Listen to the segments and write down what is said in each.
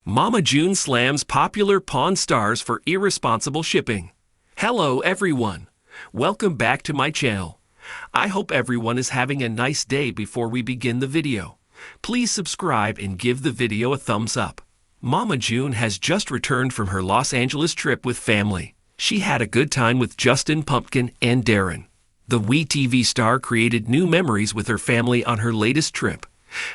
Mama June slams popular Pawn Stars for irresponsible shipping. Hello everyone. Welcome back to my channel. I hope everyone is having a nice day. Before we begin the video, please subscribe and give the video a thumbs up. Mama June has just returned from her Los Angeles trip with family. She had a good time with Justin, Pumpkin, and Darren. The WeTV star created new memories with her family on her latest trip.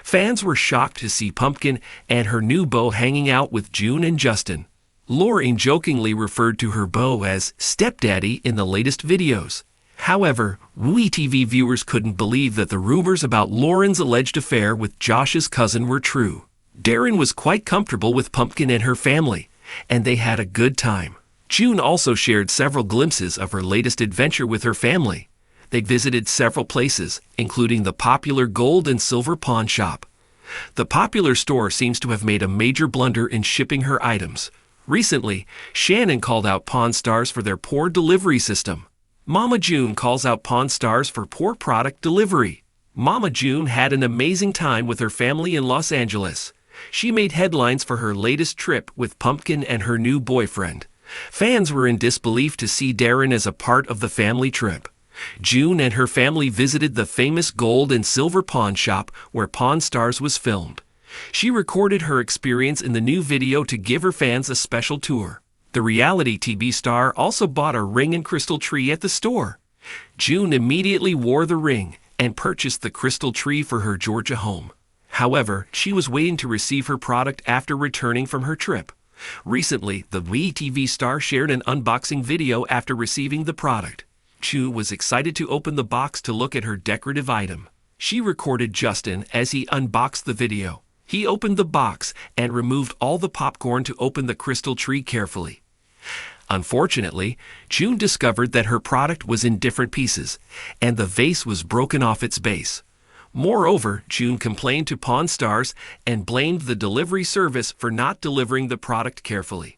Fans were shocked to see Pumpkin and her new beau hanging out with June and Justin. Lauren jokingly referred to her beau as stepdaddy in the latest videos. However, WeTV viewers couldn't believe that the rumors about Lauren's alleged affair with Josh's cousin were true. Darren was quite comfortable with Pumpkin and her family, and they had a good time. June also shared several glimpses of her latest adventure with her family. They visited several places, including the popular gold and silver pawn shop. The popular store seems to have made a major blunder in shipping her items. Recently, Shannon called out Pawn Stars for their poor delivery system. Mama June calls out Pawn Stars for poor product delivery. Mama June had an amazing time with her family in Los Angeles. She made headlines for her latest trip with Pumpkin and her new boyfriend. Fans were in disbelief to see Darren as a part of the family trip. June and her family visited the famous gold and silver pawn shop where Pawn Stars was filmed. She recorded her experience in the new video to give her fans a special tour. The reality TV star also bought a ring and crystal tree at the store. June immediately wore the ring and purchased the crystal tree for her Georgia home. However, she was waiting to receive her product after returning from her trip. Recently, the WeTV star shared an unboxing video after receiving the product. June was excited to open the box to look at her decorative item. She recorded Justin as he unboxed the video. He opened the box and removed all the popcorn to open the crystal tree carefully. Unfortunately, June discovered that her product was in different pieces, and the vase was broken off its base. Moreover, June complained to Pawn Stars and blamed the delivery service for not delivering the product carefully.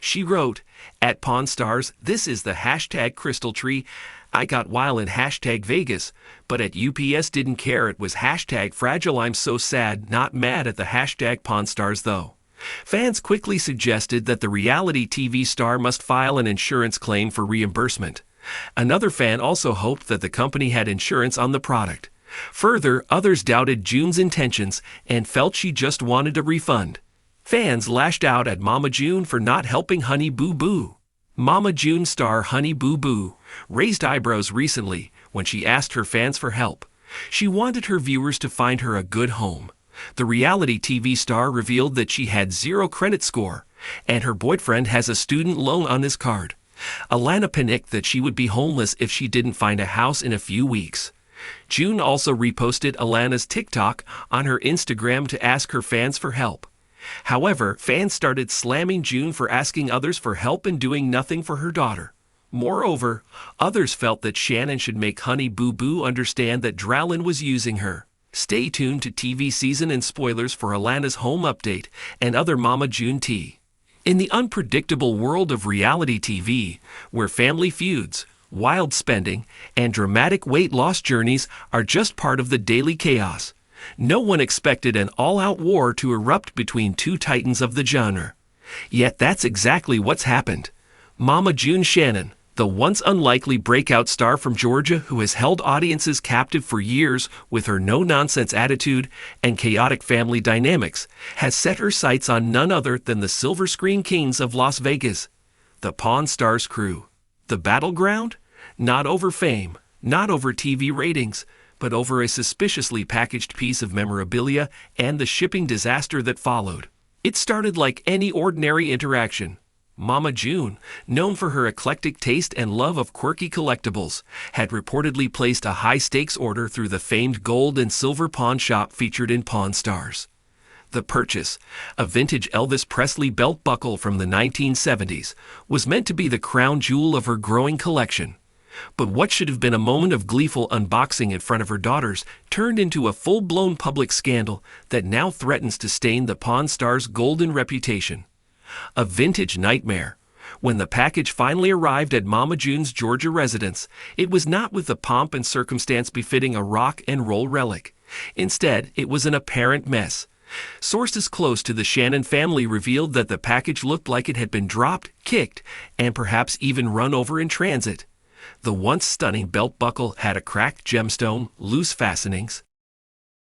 She wrote, "At Pawn Stars, this is the hashtag crystal tree I got while in hashtag Vegas, but at UPS didn't care. It was hashtag fragile. I'm so sad, not mad at the hashtag Pawn Stars though." Fans quickly suggested that the reality TV star must file an insurance claim for reimbursement. Another fan also hoped that the company had insurance on the product. Further, others doubted June's intentions and felt she just wanted a refund. Fans lashed out at Mama June for not helping Honey Boo Boo. Mama June star Honey Boo Boo raised eyebrows recently when she asked her fans for help. She wanted her viewers to find her a good home. The reality TV star revealed that she had 0 credit score, and her boyfriend has a student loan on his card. Alana panicked that she would be homeless if she didn't find a house in a few weeks. June also reposted Alana's TikTok on her Instagram to ask her fans for help. However, fans started slamming June for asking others for help and doing nothing for her daughter. Moreover, others felt that Shannon should make Honey Boo Boo understand that Dralin was using her. Stay tuned to TV season and spoilers for Alana's home update and other Mama June tea. In the unpredictable world of reality TV, where family feuds, wild spending, and dramatic weight loss journeys are just part of the daily chaos, no one expected an all-out war to erupt between two titans of the genre. Yet that's exactly what's happened. Mama June Shannon, the once unlikely breakout star from Georgia who has held audiences captive for years with her no-nonsense attitude and chaotic family dynamics, has set her sights on none other than the silver screen kings of Las Vegas, the Pawn Stars crew. The battleground? Not over fame, not over TV ratings, but over a suspiciously packaged piece of memorabilia and the shipping disaster that followed. It started like any ordinary interaction. Mama June, known for her eclectic taste and love of quirky collectibles, had reportedly placed a high-stakes order through the famed gold and silver pawn shop featured in Pawn Stars. The purchase, a vintage Elvis Presley belt buckle from the 1970s, was meant to be the crown jewel of her growing collection. But what should have been a moment of gleeful unboxing in front of her daughters turned into a full-blown public scandal that now threatens to stain the Pawn Stars' golden reputation. A vintage nightmare. When the package finally arrived at Mama June's Georgia residence, it was not with the pomp and circumstance befitting a rock and roll relic. Instead, it was an apparent mess. Sources close to the Shannon family revealed that the package looked like it had been dropped, kicked, and perhaps even run over in transit. The once stunning belt buckle had a cracked gemstone, loose fastenings.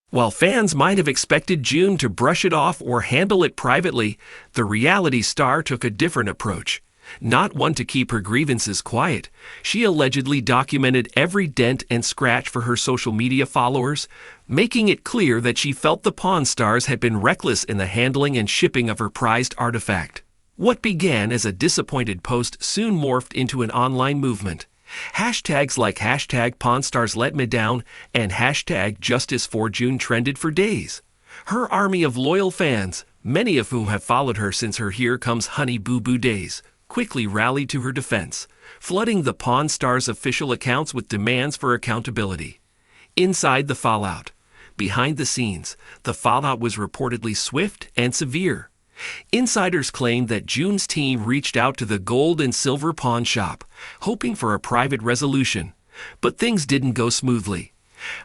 While fans might have expected June to brush it off or handle it privately, the reality star took a different approach. Not one to keep her grievances quiet, she allegedly documented every dent and scratch for her social media followers, making it clear that she felt the Pawn Stars had been reckless in the handling and shipping of her prized artifact. What began as a disappointed post soon morphed into an online movement. Hashtags like #PawnStarsLetMeDown and #JusticeForJune trended for days. Her army of loyal fans, many of whom have followed her since her Here Comes Honey Boo Boo days, quickly rallied to her defense, flooding the Pawn Stars official accounts with demands for accountability. Inside the fallout. Behind the scenes, the fallout was reportedly swift and severe. Insiders claimed that June's team reached out to the gold and silver pawn shop, hoping for a private resolution, but things didn't go smoothly.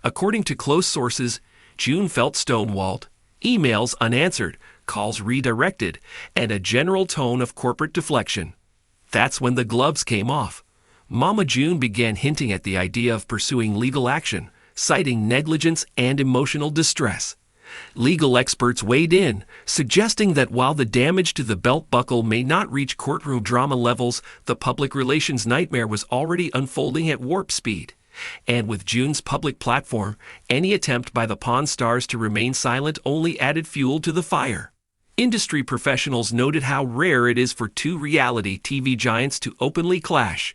According to close sources, June felt stonewalled, emails unanswered, calls redirected, and a general tone of corporate deflection. That's when the gloves came off. Mama June began hinting at the idea of pursuing legal action, citing negligence and emotional distress. Legal experts weighed in, suggesting that while the damage to the belt buckle may not reach courtroom drama levels, the public relations nightmare was already unfolding at warp speed. And with June's public platform, any attempt by the Pawn Stars to remain silent only added fuel to the fire. Industry professionals noted how rare it is for two reality TV giants to openly clash.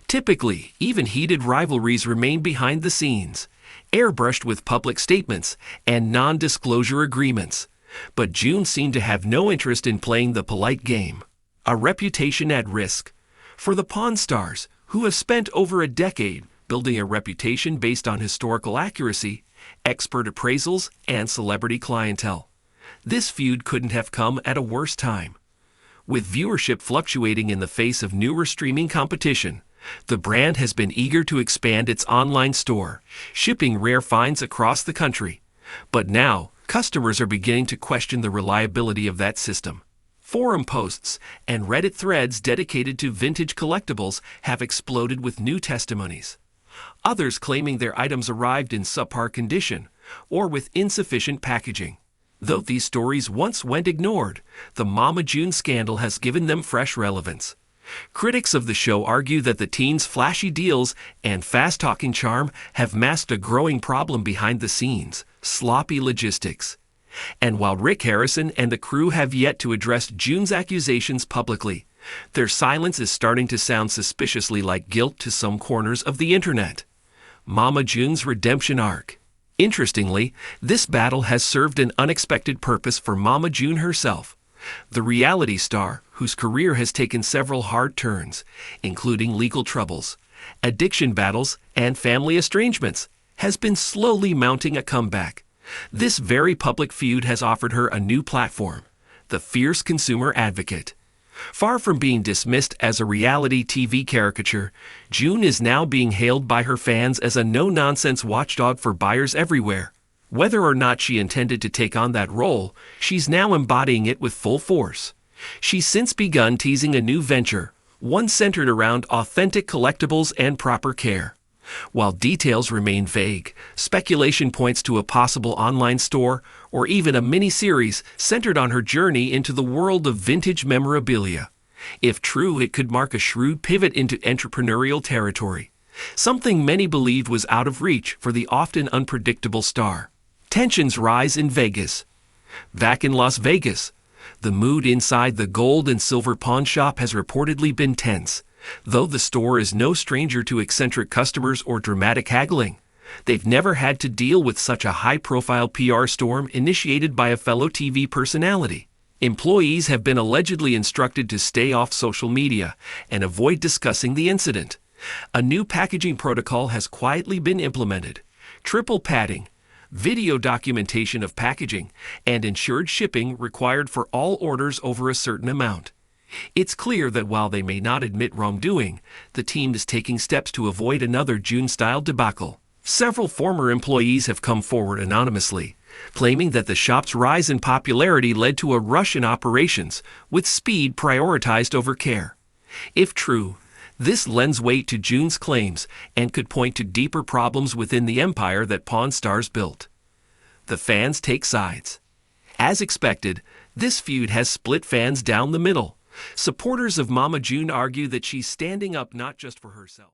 Typically, even heated rivalries remain behind the scenes, airbrushed with public statements and non-disclosure agreements. But June seemed to have no interest in playing the polite game. A reputation at risk. For the Pawn Stars, who have spent over a decade building a reputation based on historical accuracy, expert appraisals, and celebrity clientele, this feud couldn't have come at a worse time. With viewership fluctuating in the face of newer streaming competition, the brand has been eager to expand its online store, shipping rare finds across the country. But now, customers are beginning to question the reliability of that system. Forum posts and Reddit threads dedicated to vintage collectibles have exploded with new testimonies. Others claiming their items arrived in subpar condition or with insufficient packaging. Though these stories once went ignored, the Mama June scandal has given them fresh relevance. Critics of the show argue that the teen's flashy deals and fast-talking charm have masked a growing problem behind the scenes: sloppy logistics. And while Rick Harrison and the crew have yet to address June's accusations publicly, their silence is starting to sound suspiciously like guilt to some corners of the internet. Mama June's redemption arc. Interestingly, this battle has served an unexpected purpose for Mama June herself. The reality star, whose career has taken several hard turns, including legal troubles, addiction battles, and family estrangements, has been slowly mounting a comeback. This very public feud has offered her a new platform, the fierce consumer advocate. Far from being dismissed as a reality TV caricature, June is now being hailed by her fans as a no-nonsense watchdog for buyers everywhere. Whether or not she intended to take on that role, she's now embodying it with full force. She's since begun teasing a new venture, one centered around authentic collectibles and proper care. While details remain vague, speculation points to a possible online store or even a mini-series centered on her journey into the world of vintage memorabilia. If true, it could mark a shrewd pivot into entrepreneurial territory, something many believed was out of reach for the often unpredictable star. Tensions rise in Vegas. Back in Las Vegas, the mood inside the gold and silver pawn shop has reportedly been tense. Though the store is no stranger to eccentric customers or dramatic haggling, they've never had to deal with such a high-profile PR storm initiated by a fellow TV personality. Employees have been allegedly instructed to stay off social media and avoid discussing the incident. A new packaging protocol has quietly been implemented. Triple padding, video documentation of packaging, and ensured shipping required for all orders over a certain amount. It's clear that while they may not admit wrongdoing, the team is taking steps to avoid another June-style debacle. Several former employees have come forward anonymously, claiming that the shop's rise in popularity led to a rush in operations, with speed prioritized over care. If true, this lends weight to June's claims and could point to deeper problems within the empire that Pawn Stars built. The fans take sides. As expected, this feud has split fans down the middle. Supporters of Mama June argue that she's standing up not just for herself.